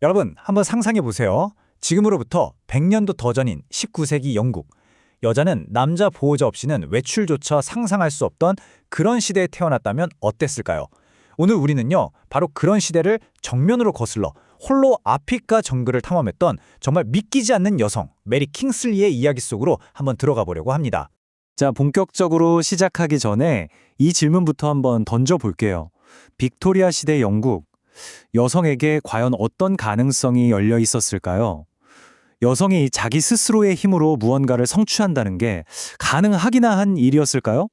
여러분, 한번 상상해 보세요. 지금으로부터 100년도 더 전인 19세기 영국. 여자는 남자 보호자 없이는 외출조차 상상할 수 없던 그런 시대에 태어났다면 어땠을까요? 오늘 우리는요, 바로 그런 시대를 정면으로 거슬러 홀로 아프리카 정글을 탐험했던 정말 믿기지 않는 여성, 메리 킹슬리의 이야기 속으로 한번 들어가 보려고 합니다. 자, 본격적으로 시작하기 전에 이 질문부터 한번 던져볼게요. 빅토리아 시대 영국, 여성에게 과연 어떤 가능성이 열려 있었을까요? 여성이 자기 스스로의 힘으로 무언가를 성취한다는 게 가능하기나 한 일이었을까요?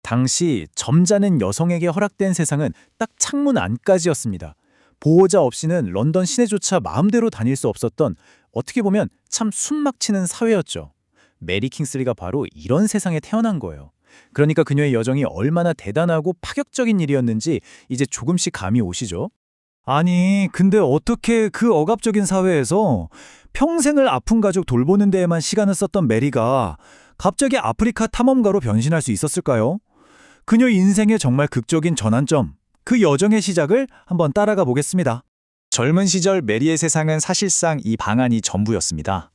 당시 점잖은 여성에게 허락된 세상은 딱 창문 안까지였습니다. 보호자 없이는 런던 시내조차 마음대로 다닐 수 없었던 어떻게 보면 참 숨막히는 사회였죠. 메리 킹슬리가 바로 이런 세상에 태어난 거예요. 그러니까 그녀의 여정이 얼마나 대단하고 파격적인 일이었는지 이제 조금씩 감이 오시죠? 아니, 근데 어떻게 그 억압적인 사회에서 평생을 아픈 가족 돌보는 데에만 시간을 썼던 메리가 갑자기 아프리카 탐험가로 변신할 수 있었을까요? 그녀 인생의 정말 극적인 전환점, 그 여정의 시작을 한번 따라가 보겠습니다. 젊은 시절 메리의 세상은 사실상 이 방안이 전부였습니다.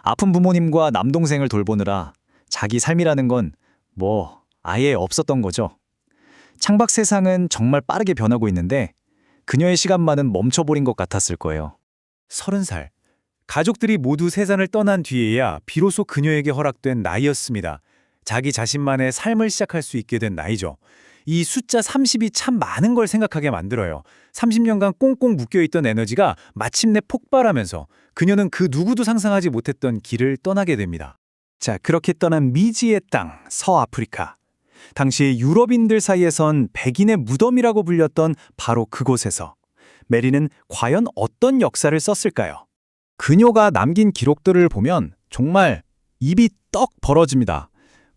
아픈 부모님과 남동생을 돌보느라 자기 삶이라는 건 아예 없었던 거죠. 창밖 세상은 정말 빠르게 변하고 있는데 그녀의 시간만은 멈춰버린 것 같았을 거예요. 30살. 가족들이 모두 세상을 떠난 뒤에야 비로소 그녀에게 허락된 나이였습니다. 자기 자신만의 삶을 시작할 수 있게 된 나이죠. 이 숫자 30이 참 많은 걸 생각하게 만들어요. 30년간 꽁꽁 묶여있던 에너지가 마침내 폭발하면서 그녀는 그 누구도 상상하지 못했던 길을 떠나게 됩니다. 자, 그렇게 떠난 미지의 땅, 서아프리카. 당시 유럽인들 사이에선 백인의 무덤이라고 불렸던 바로 그곳에서 메리는 과연 어떤 역사를 썼을까요? 그녀가 남긴 기록들을 보면 정말 입이 떡 벌어집니다.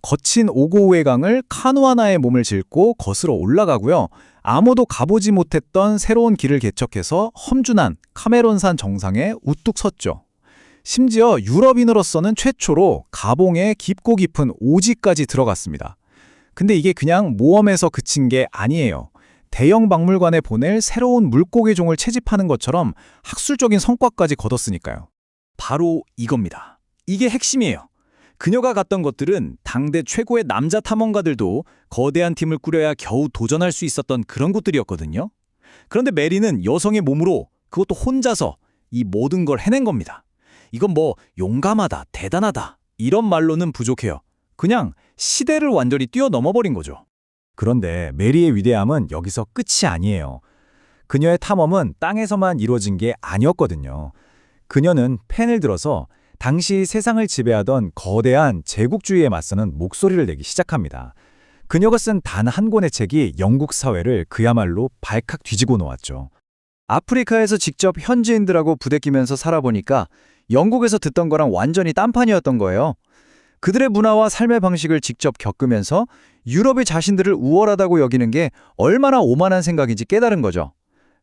거친 오고우의 강을 카누 하나에 몸을 싣고 거슬러 올라가고요. 아무도 가보지 못했던 새로운 길을 개척해서 험준한 카메론산 정상에 우뚝 섰죠. 심지어 유럽인으로서는 최초로 가봉에 깊고 깊은 오지까지 들어갔습니다. 근데 이게 그냥 모험에서 그친 게 아니에요. 대형 박물관에 보낼 새로운 물고기 종을 채집하는 것처럼 학술적인 성과까지 거뒀으니까요. 바로 이겁니다. 이게 핵심이에요. 그녀가 갔던 것들은 당대 최고의 남자 탐험가들도 거대한 팀을 꾸려야 겨우 도전할 수 있었던 그런 곳들이었거든요. 그런데 메리는 여성의 몸으로 그것도 혼자서 이 모든 걸 해낸 겁니다. 이건 용감하다, 대단하다 이런 말로는 부족해요. 그냥 시대를 완전히 뛰어넘어버린 거죠. 그런데 메리의 위대함은 여기서 끝이 아니에요. 그녀의 탐험은 땅에서만 이루어진 게 아니었거든요. 그녀는 펜을 들어서 당시 세상을 지배하던 거대한 제국주의에 맞서는 목소리를 내기 시작합니다. 그녀가 쓴 단 한 권의 책이 영국 사회를 그야말로 발칵 뒤집어 놓았죠. 아프리카에서 직접 현지인들하고 부대끼면서 살아보니까 영국에서 듣던 거랑 완전히 딴판이었던 거예요. 그들의 문화와 삶의 방식을 직접 겪으면서 유럽의 자신들을 우월하다고 여기는 게 얼마나 오만한 생각인지 깨달은 거죠.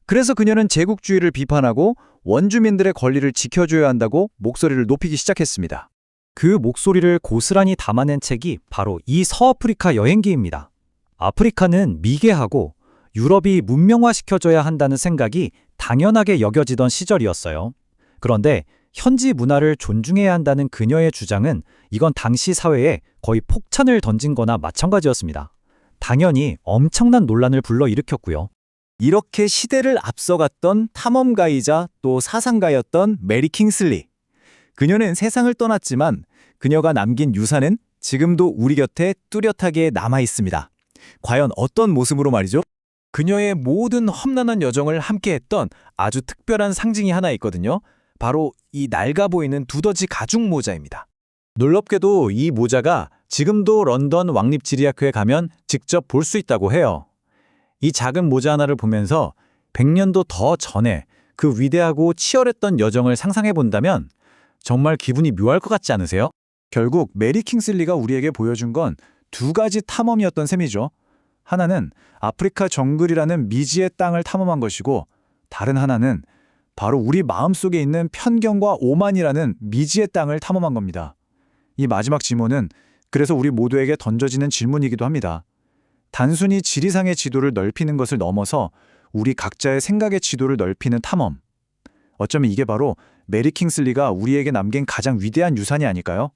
그래서 그녀는 제국주의를 비판하고 원주민들의 권리를 지켜줘야 한다고 목소리를 높이기 시작했습니다. 그 목소리를 고스란히 담아낸 책이 바로 이 서아프리카 여행기입니다. 아프리카는 미개하고 유럽이 문명화시켜줘야 한다는 생각이 당연하게 여겨지던 시절이었어요. 그런데 현지 문화를 존중해야 한다는 그녀의 주장은 이건 당시 사회에 거의 폭탄을 던진 거나 마찬가지였습니다. 당연히 엄청난 논란을 불러일으켰고요. 이렇게 시대를 앞서갔던 탐험가이자 또 사상가였던 메리 킹슬리. 그녀는 세상을 떠났지만 그녀가 남긴 유산은 지금도 우리 곁에 뚜렷하게 남아 있습니다. 과연 어떤 모습으로 말이죠? 그녀의 모든 험난한 여정을 함께했던 아주 특별한 상징이 하나 있거든요. 바로 이 낡아 보이는 두더지 가죽 모자입니다. 놀랍게도 이 모자가 지금도 런던 왕립지리학교에 가면 직접 볼 수 있다고 해요. 이 작은 모자 하나를 보면서 100년도 더 전에 그 위대하고 치열했던 여정을 상상해 본다면 정말 기분이 묘할 것 같지 않으세요? 결국 메리 킹슬리가 우리에게 보여준 건 두 가지 탐험이었던 셈이죠. 하나는 아프리카 정글이라는 미지의 땅을 탐험한 것이고 다른 하나는 바로 우리 마음속에 있는 편견과 오만이라는 미지의 땅을 탐험한 겁니다. 이 마지막 질문은 그래서 우리 모두에게 던져지는 질문이기도 합니다. 단순히 지리상의 지도를 넓히는 것을 넘어서 우리 각자의 생각의 지도를 넓히는 탐험. 어쩌면 이게 바로 메리 킹슬리가 우리에게 남긴 가장 위대한 유산이 아닐까요?